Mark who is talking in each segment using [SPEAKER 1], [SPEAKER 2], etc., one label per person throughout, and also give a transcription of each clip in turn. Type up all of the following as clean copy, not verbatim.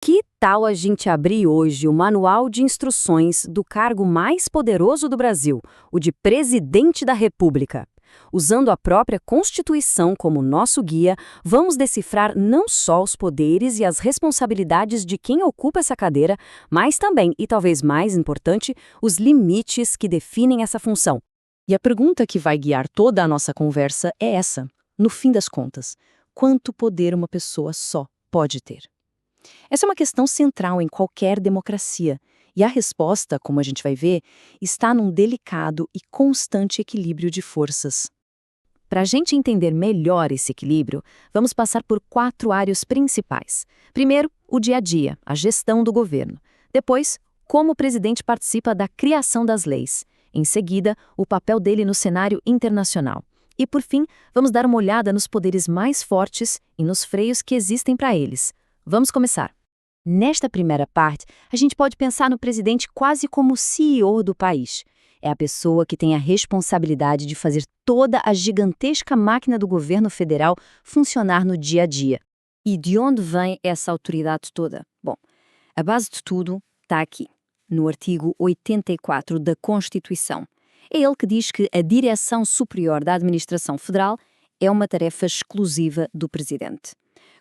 [SPEAKER 1] Que tal a gente abrir hoje o manual de instruções do cargo mais poderoso do Brasil, o de Presidente da República? Usando a própria Constituição como nosso guia, vamos decifrar não só os poderes e as responsabilidades de quem ocupa essa cadeira, mas também, e talvez mais importante, os limites que definem essa função.
[SPEAKER 2] E a pergunta que vai guiar toda a nossa conversa é essa. No fim das contas, quanto poder uma pessoa só pode ter? Essa é uma questão central em qualquer democracia, e a resposta, como a gente vai ver, está num delicado e constante equilíbrio de forças. Para a gente entender melhor esse equilíbrio, vamos passar por 4 áreas principais. Primeiro, o dia a dia, a gestão do governo. Depois, como o presidente participa da criação das leis. Em seguida, o papel dele no cenário internacional. E, por fim, vamos dar uma olhada nos poderes mais fortes e nos freios que existem para eles. Vamos começar. Nesta primeira parte, a gente pode pensar no presidente quase como CEO do país. É a pessoa que tem a responsabilidade de fazer toda a gigantesca máquina do governo federal funcionar no dia a dia. E de onde vem essa autoridade toda? Bom, a base de tudo está aqui, no artigo 84 da Constituição. É ele que diz que a direção superior da administração federal é uma tarefa exclusiva do presidente.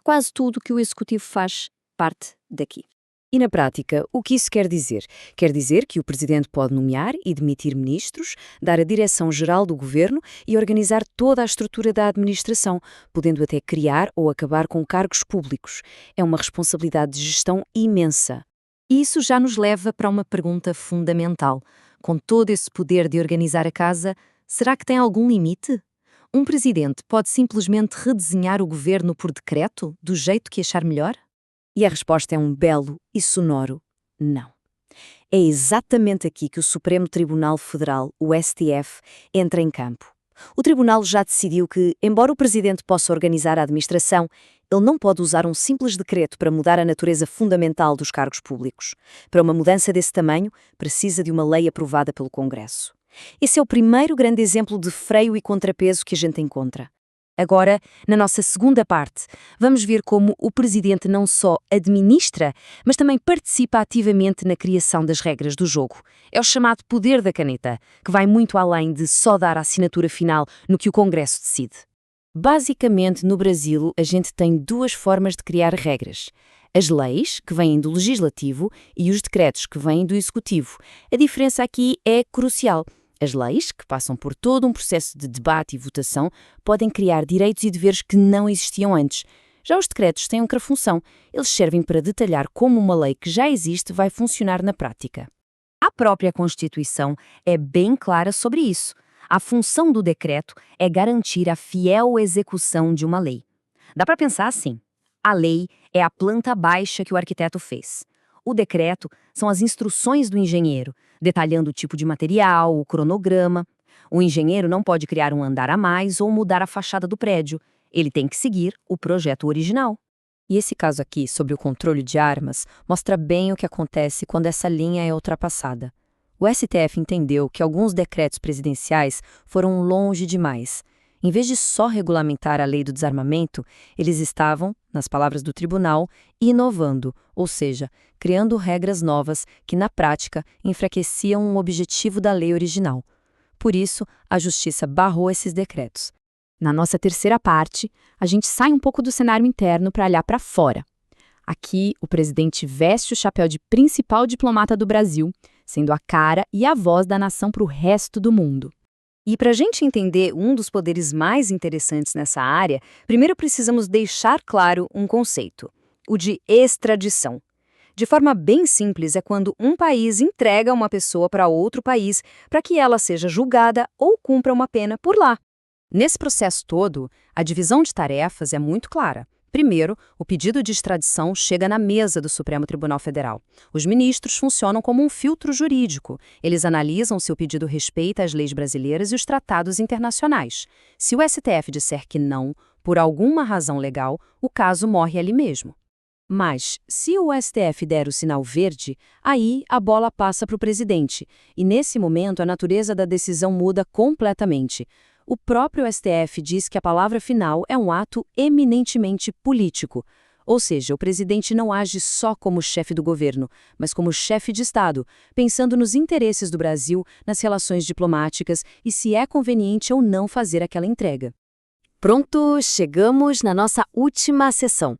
[SPEAKER 2] Quase tudo que o executivo faz parte daqui. E na prática, o que isso quer dizer? Quer dizer que o presidente pode nomear e demitir ministros, dar a direção geral do governo e organizar toda a estrutura da administração, podendo até criar ou acabar com cargos públicos. É uma responsabilidade de gestão imensa. E isso já nos leva para uma pergunta fundamental. Com todo esse poder de organizar a casa, será que tem algum limite? Um presidente pode simplesmente redesenhar o governo por decreto, do jeito que achar melhor? E a resposta é um belo e sonoro não. É exatamente aqui que o Supremo Tribunal Federal, o STF, entra em campo. O tribunal já decidiu que, embora o presidente possa organizar a administração, ele não pode usar um simples decreto para mudar a natureza fundamental dos cargos públicos. Para uma mudança desse tamanho, precisa de uma lei aprovada pelo Congresso. Esse é o primeiro grande exemplo de freio e contrapeso que a gente encontra. Agora, na nossa segunda parte, vamos ver como o presidente não só administra, mas também participa ativamente na criação das regras do jogo. É o chamado poder da caneta, que vai muito além de só dar a assinatura final no que o Congresso decide. Basicamente, no Brasil, a gente tem 2 formas de criar regras. As leis, que vêm do Legislativo, e os decretos, que vêm do Executivo. A diferença aqui é crucial. As leis, que passam por todo um processo de debate e votação, podem criar direitos e deveres que não existiam antes. Já os decretos têm outra função. Eles servem para detalhar como uma lei que já existe vai funcionar na prática. A própria Constituição é bem clara sobre isso. A função do decreto é garantir a fiel execução de uma lei. Dá para pensar assim: a lei é a planta baixa que o arquiteto fez. O decreto são as instruções do engenheiro, detalhando o tipo de material, o cronograma. O engenheiro não pode criar um andar a mais ou mudar a fachada do prédio. Ele tem que seguir o projeto original. E esse caso aqui, sobre o controle de armas, mostra bem o que acontece quando essa linha é ultrapassada. O STF entendeu que alguns decretos presidenciais foram longe demais. Em vez de só regulamentar a lei do desarmamento, eles estavam, nas palavras do tribunal, inovando, ou seja, criando regras novas que, na prática, enfraqueciam o objetivo da lei original. Por isso, a Justiça barrou esses decretos. Na nossa terceira parte, a gente sai um pouco do cenário interno para olhar para fora. Aqui, o presidente veste o chapéu de principal diplomata do Brasil, sendo a cara e a voz da nação para o resto do mundo. E para a gente entender um dos poderes mais interessantes nessa área, primeiro precisamos deixar claro um conceito, o de extradição. De forma bem simples, é quando um país entrega uma pessoa para outro país para que ela seja julgada ou cumpra uma pena por lá. Nesse processo todo, a divisão de tarefas é muito clara. Primeiro, o pedido de extradição chega na mesa do Supremo Tribunal Federal. Os ministros funcionam como um filtro jurídico. Eles analisam se o pedido respeita as leis brasileiras e os tratados internacionais. Se o STF disser que não, por alguma razão legal, o caso morre ali mesmo. Mas, se o STF der o sinal verde, aí a bola passa para o presidente. E nesse momento, a natureza da decisão muda completamente. O próprio STF diz que a palavra final é um ato eminentemente político.
[SPEAKER 1] Ou seja, o presidente não age só como chefe do governo, mas como chefe de Estado, pensando nos interesses do Brasil, nas relações diplomáticas e se é conveniente ou não fazer aquela entrega. Pronto, chegamos na nossa última sessão.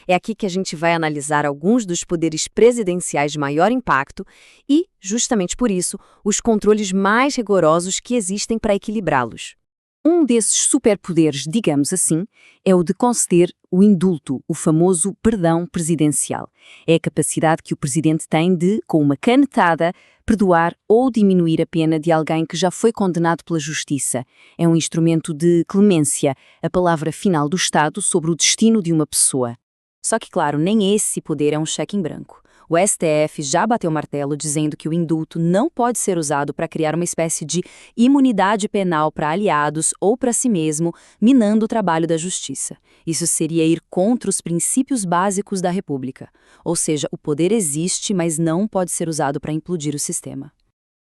[SPEAKER 1] É aqui que a gente vai analisar alguns dos poderes presidenciais de maior impacto e, justamente por isso, os controles mais rigorosos que existem para equilibrá-los. Um desses superpoderes, digamos assim, é o de conceder o indulto, o famoso perdão presidencial. É a capacidade que o presidente tem de, com uma canetada, perdoar ou diminuir a pena de alguém que já foi condenado pela justiça. É um instrumento de clemência, a palavra final do Estado sobre o destino de uma pessoa. Só que, claro, nem esse poder é um cheque em branco. O STF já bateu o martelo dizendo que o indulto não pode ser usado para criar uma espécie de imunidade penal para aliados ou para si mesmo, minando o trabalho da justiça. Isso seria ir contra os princípios básicos da República. Ou seja, o poder existe, mas não pode ser usado para implodir o sistema.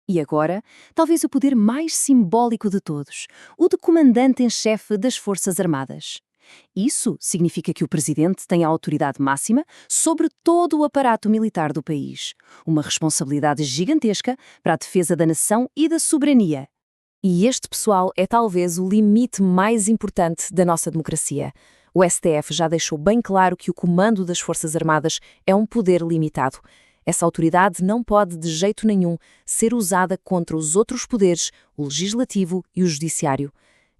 [SPEAKER 1] E agora, talvez o poder mais simbólico de todos, o de comandante em chefe das Forças Armadas. Isso significa que o presidente tem a autoridade máxima sobre todo o aparato militar do país, uma responsabilidade gigantesca para a defesa da nação e da soberania. E este, pessoal, é talvez o limite mais importante da nossa democracia. O STF já deixou bem claro que o comando das Forças Armadas é um poder limitado. Essa autoridade não pode, de jeito nenhum, ser usada contra os outros poderes, o legislativo e o judiciário.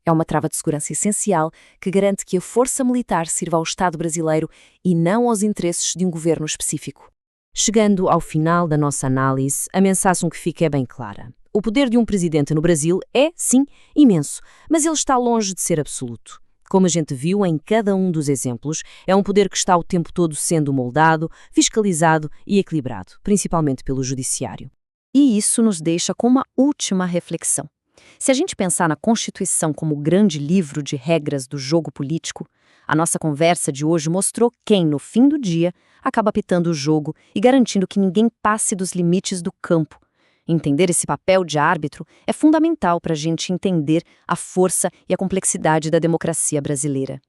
[SPEAKER 1] É uma trava de segurança essencial que garante que a força militar sirva ao Estado brasileiro e não aos interesses de um governo específico. Chegando ao final da nossa análise, a mensagem que fica é bem clara. O poder de um presidente no Brasil é, sim, imenso, mas ele está longe de ser absoluto. Como a gente viu em cada um dos exemplos, é um poder que está o tempo todo sendo moldado, fiscalizado e equilibrado, principalmente pelo judiciário. E isso nos deixa com uma última reflexão. Se a gente pensar na Constituição como grande livro de regras do jogo político, a nossa conversa de hoje mostrou quem, no fim do dia, acaba apitando o jogo e garantindo que ninguém passe dos limites do campo. Entender esse papel de árbitro é fundamental para a gente entender a força e a complexidade da democracia brasileira.